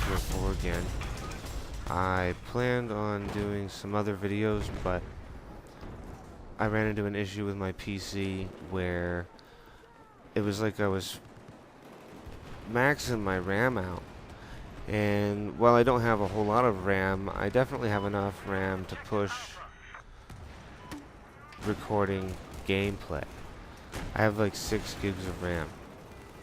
Warfare 4 again. I planned on doing some other videos, but I ran into an issue with my PC where it was like I was maxing my RAM out. And while I don't have a whole lot of RAM, I definitely have enough RAM to push recording gameplay. I have like 6 gigs of RAM.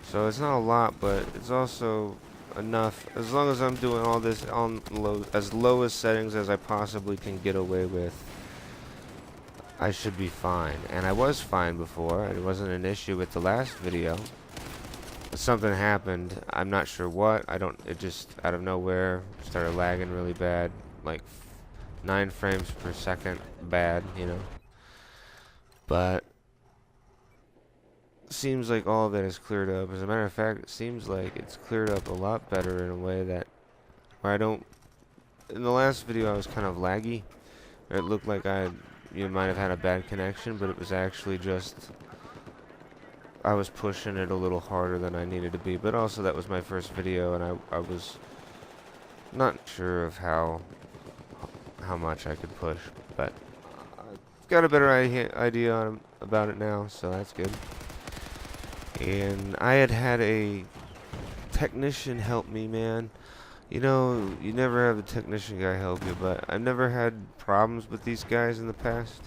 So it's not a lot, but it's also enough. As long as I'm doing all this on as lowest settings as I possibly can get away with, I should be fine. And I was fine before. It wasn't an issue with the last video. But something happened. I'm not sure what. It just out of nowhere started lagging really bad. Like 9 frames per second bad, you know. But seems like all of that is cleared up. As a matter of fact, it seems like it's cleared up a lot better in a way that where I don't. In the last video, I was kind of laggy. It looked like you might have had a bad connection, but it was actually just I was pushing it a little harder than I needed to be. But also, that was my first video, and I was not sure of how much I could push, but I've got a better idea about it now, so that's good. And I had a technician help me, man. You know, you never have a technician guy help you, but I've never had problems with these guys in the past.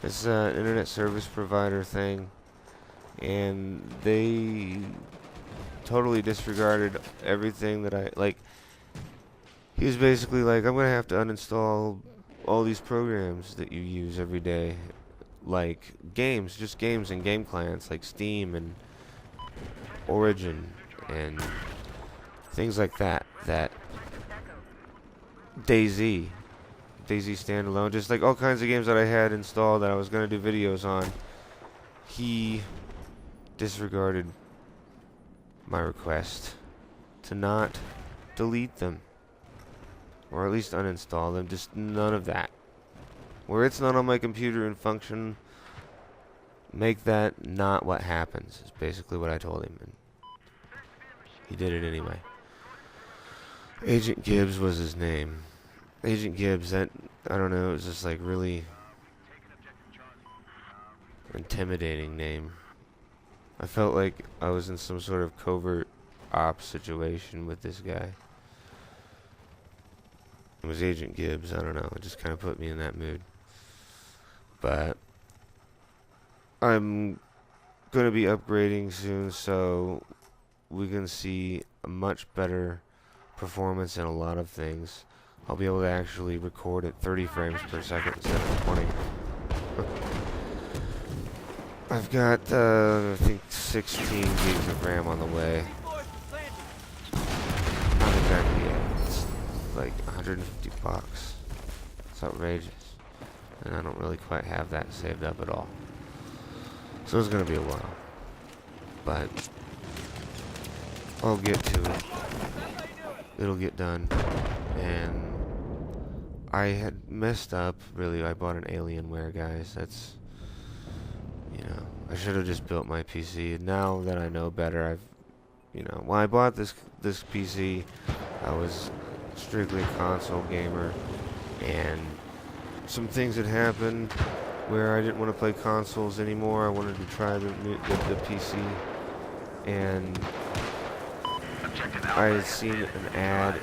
It's an internet service provider thing, and they totally disregarded everything that I like. He was basically like, I'm gonna have to uninstall all these programs that you use every day. Like games, just games and game clients like Steam and Origin and things like that. That DayZ standalone, just like all kinds of games that I had installed that I was going to do videos on. He disregarded my request to not delete them, or at least uninstall them. Just none of that. Where it's not on my computer and function, make that not what happens, is basically what I told him. And he did it anyway. Agent Gibbs was his name. Agent Gibbs, that, I don't know, it was just like really intimidating name. I felt like I was in some sort of covert ops situation with this guy. It was Agent Gibbs, I don't know, it just kind of put me in that mood. But I'm going to be upgrading soon, so we can see a much better performance in a lot of things. I'll be able to actually record at 30 frames per second instead of 20. I've got, I think, 16 gigs of RAM on the way. Not exactly yet. It's like $150. It's outrageous. And I don't really quite have that saved up at all. So it's going to be a while. But I'll get to it. It'll get done. And I had messed up, really. I bought an Alienware, guys. That's, you know, I should have just built my PC. Now that I know better, when I bought this PC, I was strictly a console gamer, and some things had happened where I didn't want to play consoles anymore. I wanted to try the PC, and I had seen an ad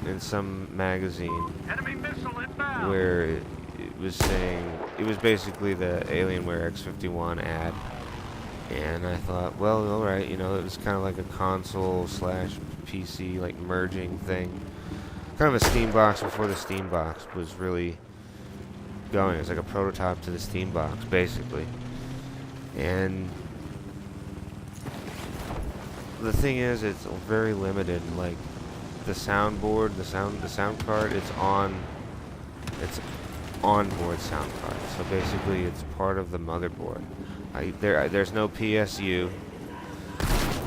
in some magazine where it was saying, it was basically the Alienware X51 ad, and I thought, well, alright, it was kind of like a console slash PC like merging thing, kind of a Steam box before the Steam box was really going. It's like a prototype to the Steam box, basically. And the thing is, it's very limited. Like the soundboard, the sound card, it's onboard sound card. So basically, it's part of the motherboard. There's no PSU.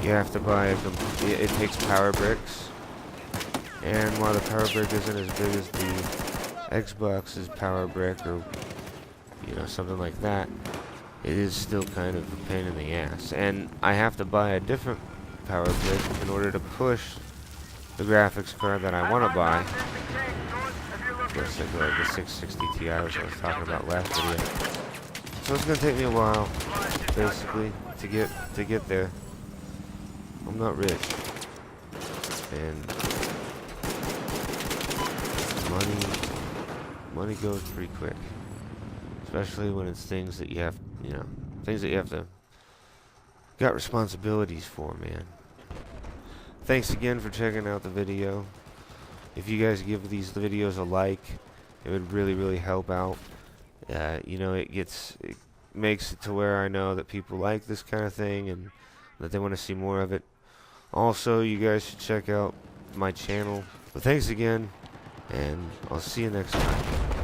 You have to buy it takes power bricks. And while the power brick isn't as big as the Xbox's power brick, or something like that, it is still kind of a pain in the ass. And I have to buy a different power brick in order to push the graphics card that I want to buy. Just like the 660 Ti, which I was talking about last video. So it's gonna take me a while, basically, to get there. I'm not rich, and money goes pretty quick, especially when it's things that you have, things that you have to got responsibilities for, man. Thanks again for checking out the video. If you guys give these videos a like, it would really help out. It makes it to where I know that people like this kind of thing and that they want to see more of it. Also, you guys should check out my channel. But thanks again, and I'll see you next time.